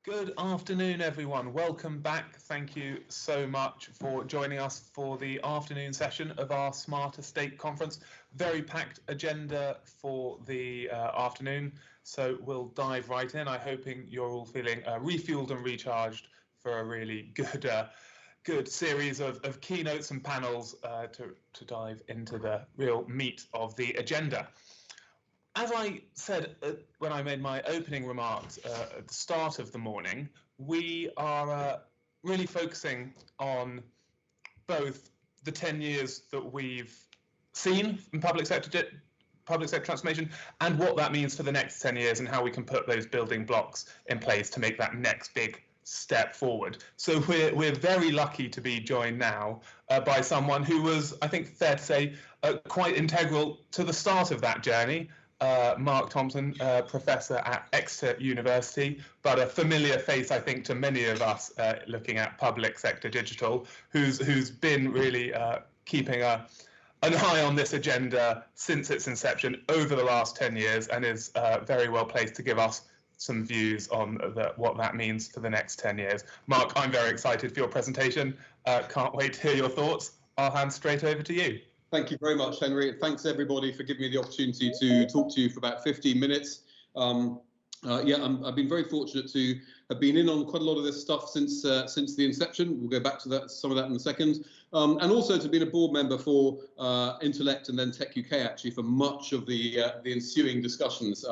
Good afternoon, everyone. Welcome back. Thank you so much for joining us for the afternoon session of our Smarter State Conference. Very packed agenda for the afternoon, so we'll dive right in. I'm hoping you're all feeling refueled and recharged for a really good series of keynotes and panels to dive into the real meat of the agenda. As I said when I made my opening remarks at the start of the morning, we are really focusing on both the 10 years that we've seen in public sector transformation and what that means for the next 10 years and how we can put those building blocks in place to make that next big step forward. So we're very lucky to be joined now by someone who was, I think fair to say, quite integral to the start of that journey. Mark Thompson, professor at Exeter University, but a familiar face, I think, to many of us looking at public sector digital, who's been really keeping an eye on this agenda since its inception over the last 10 years and is very well placed to give us some views on what that means for the next 10 years. Mark, I'm very excited for your presentation. Can't wait to hear your thoughts. I'll hand straight over to you. Thank you very much, Henry. Thanks everybody for giving me the opportunity to talk to you for about 15 minutes. I've been very fortunate to have been in on quite a lot of this stuff since the inception. We'll go back to some of that in a second. And also to have been a board member for Intellect and then Tech UK actually for much of the ensuing discussions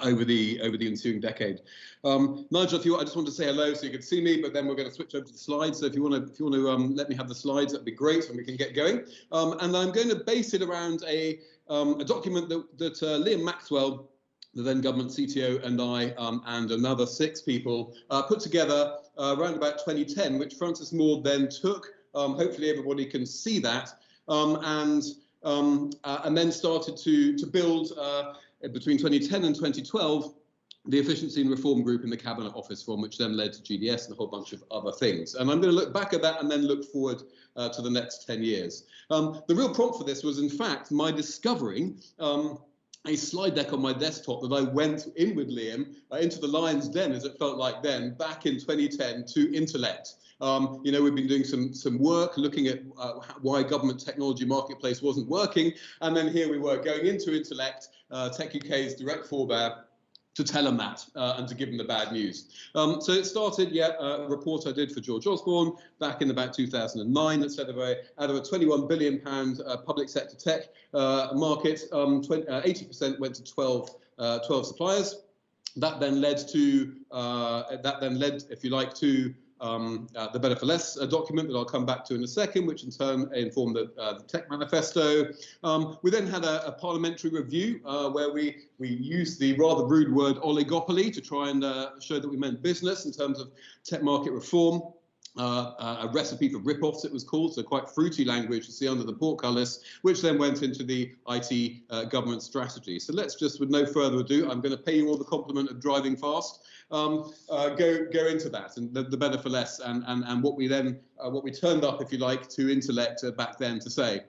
over the ensuing decade. Nigel, I just want to say hello so you can see me, but then we're going to switch over to the slides. So if you want to let me have the slides, that'd be great, and we can get going. And I'm going to base it around a document that Liam Maxwell, the then government CTO, and I and another 6 people put together around about 2010, which Francis Maud then took. Hopefully everybody can see that, and then started to build. Between 2010 and 2012, the Efficiency and Reform Group in the Cabinet Office, from which then led to GDS and a whole bunch of other things. And I'm going to look back at that and then look forward to the next 10 years. The real prompt for this was, in fact, my discovering a slide deck on my desktop that I went in with Liam into the lion's den, as it felt like then, back in 2010 to Intellect. We've been doing some work looking at why government technology marketplace wasn't working, and then here we were going into Intellect, Tech UK's direct forebear, to tell them that and to give them the bad news. So it started, a report I did for George Osborne back in about 2009 that said out of a £21 billion public sector tech market, 80% went to 12 suppliers. That then led, if you like, to the Better for Less document that I'll come back to in a second, which in turn informed the Tech Manifesto. We then had a parliamentary review where we used the rather rude word oligopoly to try and show that we meant business in terms of tech market reform. A recipe for rip-offs, it was called, so quite fruity language to see under the portcullis, which then went into the IT government strategy. So let's just, with no further ado, I'm going to pay you all the compliment of driving fast. Go into that and the Better for Less and what we turned up, if you like, to Intellect back then to say.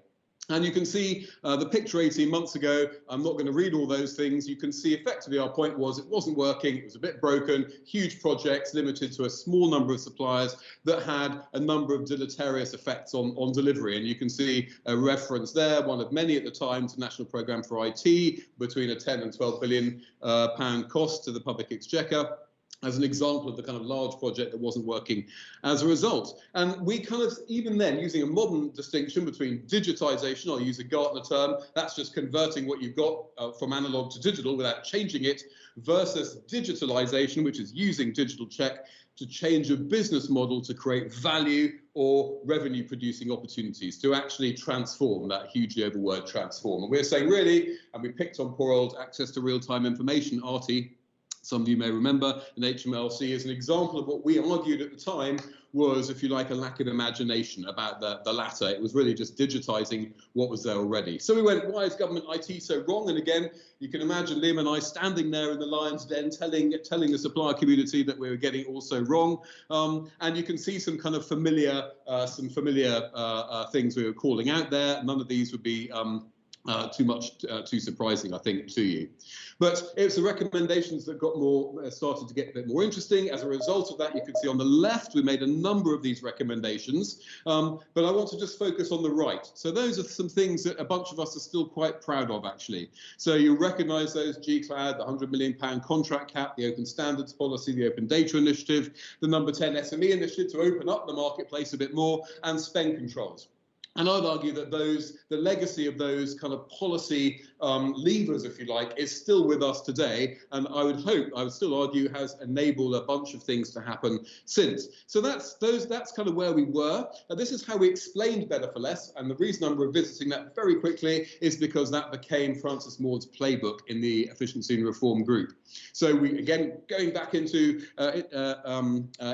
And you can see the picture 18 months ago. I'm not going to read all those things. You can see effectively our point was it wasn't working. It was a bit broken, huge projects limited to a small number of suppliers that had a number of deleterious effects on delivery. And you can see a reference there, one of many at the time, to National Programme for IT, between a 10 and 12 billion pound cost to the public exchequer, as an example of the kind of large project that wasn't working as a result. And we kind of, even then, using a modern distinction between digitization, I'll use a Gartner term, that's just converting what you've got from analog to digital without changing it, versus digitalization, which is using digital check to change a business model to create value or revenue producing opportunities, to actually transform, that hugely over word transform. And we're saying really, and we picked on poor old access to real-time information, ARTI. Some of you may remember an HMLC as an example of what we argued at the time was, if you like, a lack of imagination about the latter. It was really just digitizing what was there already. So we went, why is government IT so wrong? And again, you can imagine Liam and I standing there in the lion's den telling the supplier community that we were getting it all so wrong. And you can see some kind of familiar things we were calling out there. None of these would be too surprising, I think, to you. But it's the recommendations that got started to get a bit more interesting. As a result of that, you can see on the left, we made a number of these recommendations, but I want to just focus on the right. So those are some things that a bunch of us are still quite proud of, actually. So you recognise those: GCLAD, the £100 million contract cap, the open standards policy, the open data initiative, the number 10 SME initiative to open up the marketplace a bit more, and spend controls. And I'd argue that the legacy of those kind of policy levers, if you like, is still with us today. And I would still argue, has enabled a bunch of things to happen since. So that's kind of where we were. This is how we explained Better for Less. And the reason I'm revisiting that very quickly is because that became Francis Maude's playbook in the Efficiency and Reform group. So we, again, going back into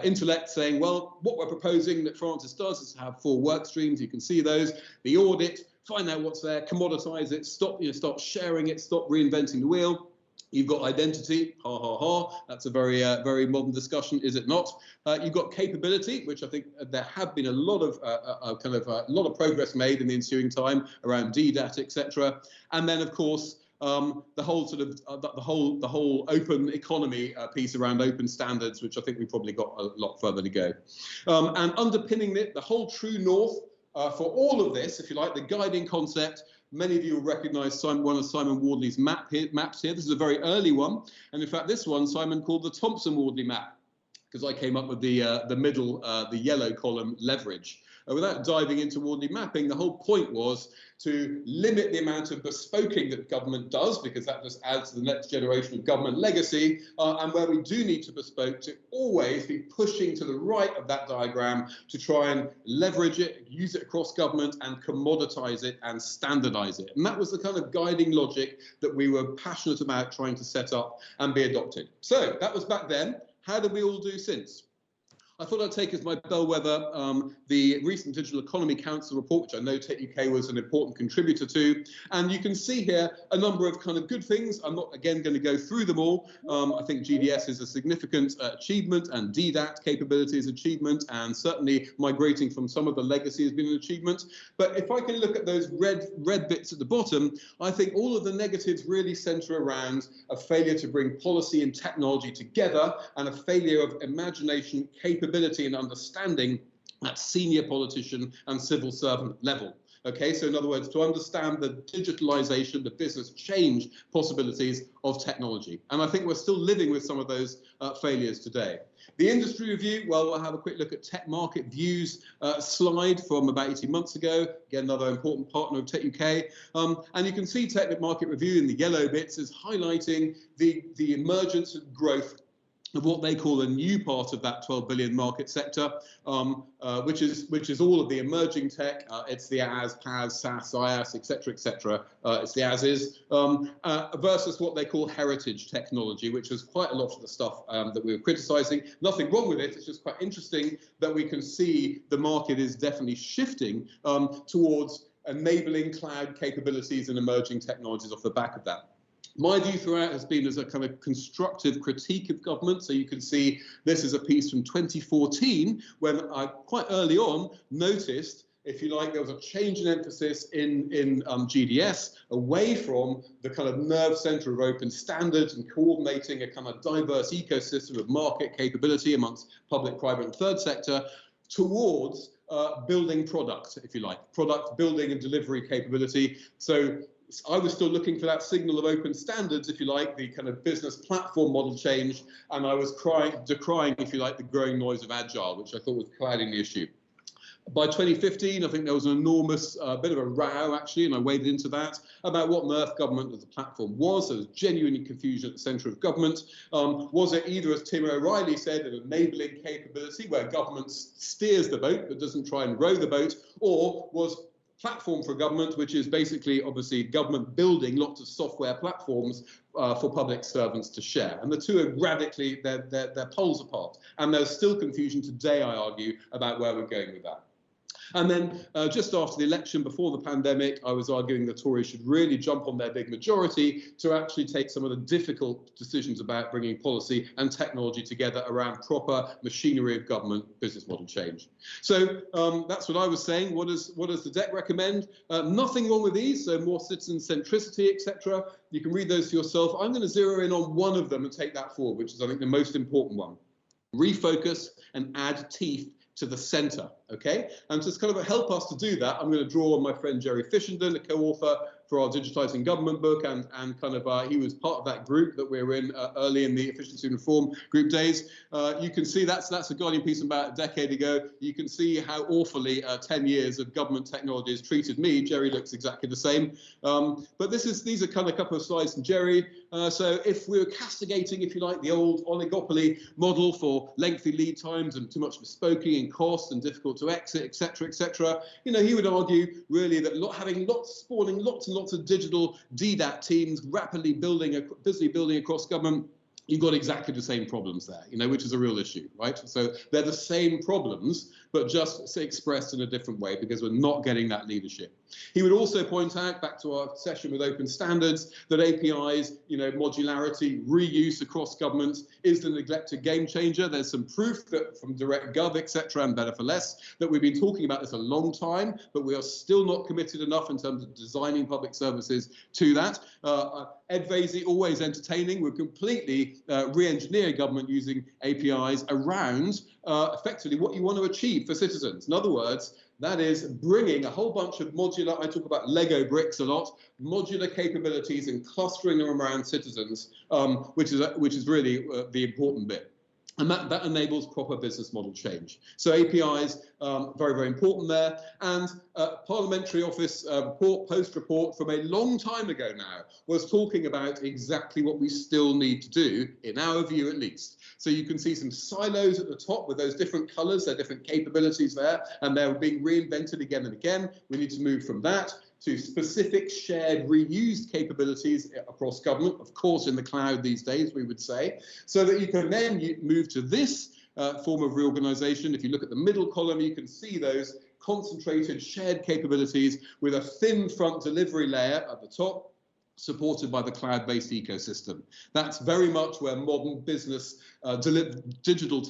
intellect, saying, well, what we're proposing that Francis does is have 4 work streams. You can see those: the audit, find out what's there, commoditize it, stop sharing it, stop reinventing the wheel. You've got identity, ha ha ha. That's a very modern discussion, is it not? You've got capability, which I think there have been a lot of progress made in the ensuing time around DDAT, etc. And then, of course, the whole open economy piece around open standards, which I think we've probably got a lot further to go. And underpinning it, the whole true north. For all of this, if you like, the guiding concept, many of you will recognise one of Simon Wardley's maps here. This is a very early one. And in fact, this one Simon called the Thompson-Wardley map, because I came up with the middle, the yellow column, leverage. Without diving into Wardley mapping, the whole point was to limit the amount of bespoking that government does, because that just adds to the next generation of government legacy, and where we do need to bespoke, to always be pushing to the right of that diagram to try and leverage it, use it across government, and commoditize it and standardize it. And that was the kind of guiding logic that we were passionate about trying to set up and be adopted. So that was back then. How did we all do since? I thought I'd take as my bellwether the recent Digital Economy Council report, which I know Tech UK was an important contributor to. And you can see here a number of kind of good things. I'm not, again, going to go through them all. I think GDS is a significant achievement, and DDAT capability is achievement, and certainly migrating from some of the legacy has been an achievement. But if I can look at those red bits at the bottom, I think all of the negatives really centre around a failure to bring policy and technology together, and a failure of imagination, capability and understanding at senior politician and civil servant level. Okay, so in other words, to understand the digitalization, the business change possibilities of technology. And I think we're still living with some of those failures today. The industry review, well, we'll have a quick look at Tech Market Views slide from about 18 months ago. Again, another important partner of Tech UK. And you can see Tech Market Review in the yellow bits is highlighting the emergence and growth of what they call a new part of that 12 billion market sector, which is all of the emerging tech. It's the AS, PaaS, SaaS, IaaS, etc., etc. It's the as-is, versus what they call heritage technology, which was quite a lot of the stuff that we were criticising. Nothing wrong with it. It's just quite interesting that we can see the market is definitely shifting towards enabling cloud capabilities and emerging technologies off the back of that. My view throughout has been as a kind of constructive critique of government. So you can see this is a piece from 2014 when I quite early on noticed, if you like, there was a change in emphasis in GDS away from the kind of nerve center of open standards and coordinating a kind of diverse ecosystem of market capability amongst public, private and third sector towards building product, if you like, product building and delivery capability. So I was still looking for that signal of open standards, if you like, the kind of business platform model change, and I was decrying, if you like, the growing noise of agile, which I thought was clouding the issue. By 2015, I think there was an enormous bit of a row, actually, and I waded into that, about what on earth government as a platform was. There was genuine confusion at the centre of government. Was it either, as Tim O'Reilly said, an enabling capability where government steers the boat but doesn't try and row the boat, or was platform for government, which is basically, obviously, government building lots of software platforms for public servants to share. And the two are radically, they're poles apart. And there's still confusion today, I argue, about where we're going with that. And then just after the election, before the pandemic, I was arguing the Tories should really jump on their big majority to actually take some of the difficult decisions about bringing policy and technology together around proper machinery of government business model change. So that's what I was saying. What does the deck recommend? Nothing wrong with these, so more citizen centricity, etc. You can read those for yourself. I'm going to zero in on one of them and take that forward, which is, I think, the most important one. Refocus and add teeth to the centre, okay? And to kind of help us to do that, I'm going to draw on my friend Jerry Fishenden, a co-author for our Digitising Government book, and kind of he was part of that group that we were in early in the Efficiency and Reform group days. You can see that's a Guardian piece about a decade ago. You can see how awfully 10 years of government technology has treated me. Jerry looks exactly the same. But these are kind of a couple of slides from Jerry. So if we were castigating, if you like, the old oligopoly model for lengthy lead times and too much bespoking and cost and difficult to exit, etc., you know, he would argue really that spawning lots and lots of digital DDAT teams rapidly busy building across government, you've got exactly the same problems there, you know, which is a real issue, right? So they're the same problems, but just expressed in a different way because we're not getting that leadership. He would also point out, back to our session with open standards, that APIs, you know, modularity, reuse across government is the neglected game changer. There's some proof that from DirectGov, etc., and Better for Less, that we've been talking about this a long time, but we are still not committed enough in terms of designing public services to that. Ed Vaizey, always entertaining. We're completely re-engineer government using APIs around effectively what you want to achieve for citizens. In other words, that is bringing a whole bunch of modular, I talk about Lego bricks a lot, modular capabilities and clustering them around citizens, which is really the important bit. And that enables proper business model change. So APIs, very, very important there. And Parliamentary Office post-report from a long time ago now was talking about exactly what we still need to do, in our view at least. So you can see some silos at the top with those different colours, there are different capabilities there, and they're being reinvented again and again. We need to move from that to specific shared reused capabilities across government, of course in the cloud these days, we would say, so that you can then move to this form of reorganization. If you look at the middle column, you can see those concentrated shared capabilities with a thin front delivery layer at the top, supported by the cloud-based ecosystem. That's very much where modern business, digital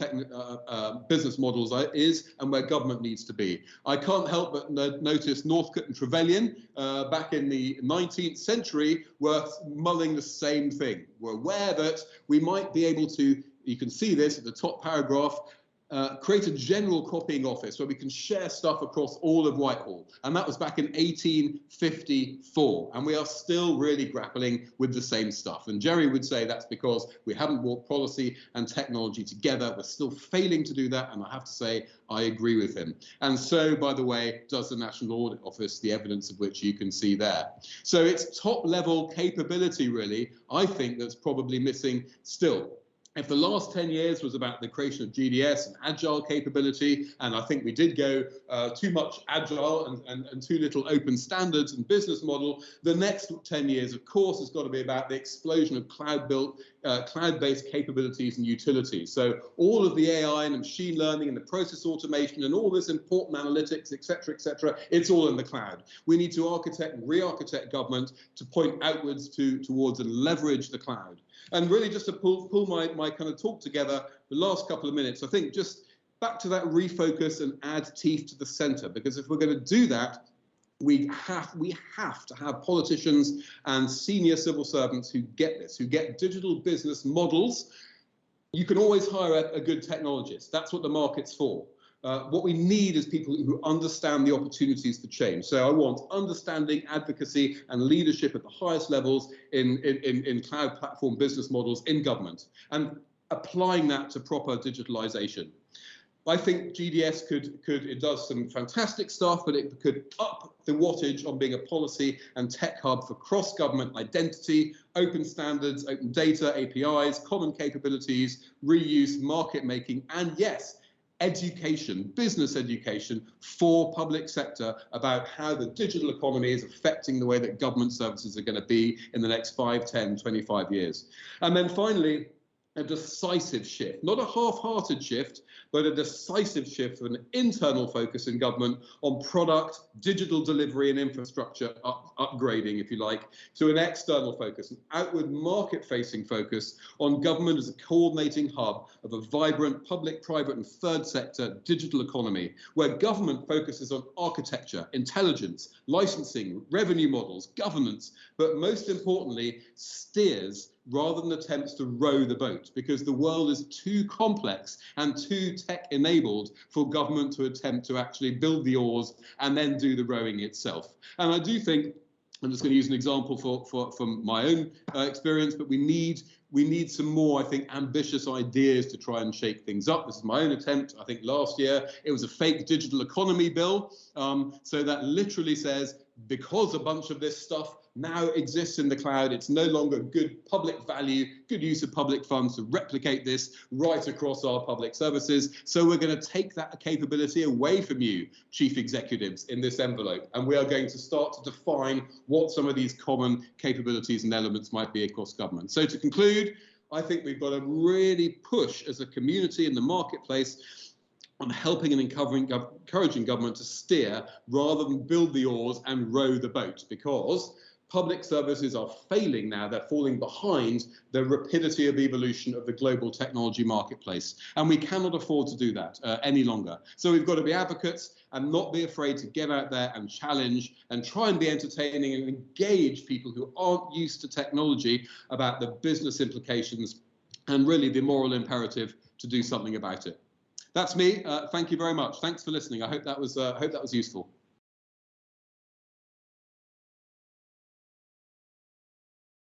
business models is, and where government needs to be. I can't help but notice Northcote and Trevelyan back in the 19th century were mulling the same thing. We're aware that we might be able to, you can see this at the top paragraph, create a general copying office where we can share stuff across all of Whitehall. And that was back in 1854. And we are still really grappling with the same stuff. And Jerry would say that's because we haven't brought policy and technology together. We're still failing to do that. And I have to say, I agree with him. And so, by the way, does the National Audit Office, the evidence of which you can see there. So it's top level capability, really, I think that's probably missing still. If the last 10 years was about the creation of GDS and agile capability, and I think we did go too much agile and too little open standards and business model, the next 10 years, of course, has got to be about the explosion of cloud-based capabilities and utilities. So all of the AI and the machine learning and the process automation and all this important analytics, etc., it's all in the cloud. We need to architect and re-architect government to point outwards towards and leverage the cloud. And really, just to pull my kind of talk together, the last couple of minutes, I think just back to that refocus and add teeth to the centre, because if we're going to do that, we have to have politicians and senior civil servants who get this, who get digital business models. You can always hire a good technologist. That's what the market's for. What we need is people who understand the opportunities for change. So I want understanding, advocacy, and leadership at the highest levels in cloud platform business models in government, and applying that to proper digitalization. I think GDS it does some fantastic stuff, but it could up the wattage on being a policy and tech hub for cross-government identity, open standards, open data, APIs, common capabilities, reuse, market making, and yes, education, business education for public sector about how the digital economy is affecting the way that government services are going to be in the next 5, 10, 25 years. And then finally, a decisive shift, not a half-hearted shift, but a decisive shift from an internal focus in government on product, digital delivery and infrastructure upgrading, if you like, to an external focus, an outward market-facing focus on government as a coordinating hub of a vibrant public, private and third sector digital economy, where government focuses on architecture, intelligence, licensing, revenue models, governance, but most importantly, steers rather than attempts to row the boat, because the world is too complex and too tech-enabled for government to attempt to actually build the oars and then do the rowing itself. And I do think, I'm just going to use an example from my own experience, but we need some more, I think, ambitious ideas to try and shake things up. This is my own attempt. I think last year it was a fake digital economy bill. So that literally says, because a bunch of this stuff now exists in the cloud, it's no longer good public value, good use of public funds to replicate this right across our public services. So we're going to take that capability away from you, chief executives, in this envelope. And we are going to start to define what some of these common capabilities and elements might be across government. So to conclude, I think we've got to really push as a community in the marketplace on helping and encouraging government to steer rather than build the oars and row the boat, because public services are failing now. They're falling behind the rapidity of evolution of the global technology marketplace. And we cannot afford to do that any longer. So we've got to be advocates and not be afraid to get out there and challenge and try and be entertaining and engage people who aren't used to technology about the business implications and really the moral imperative to do something about it. That's me. Thank you very much. Thanks for listening. I hope that was useful.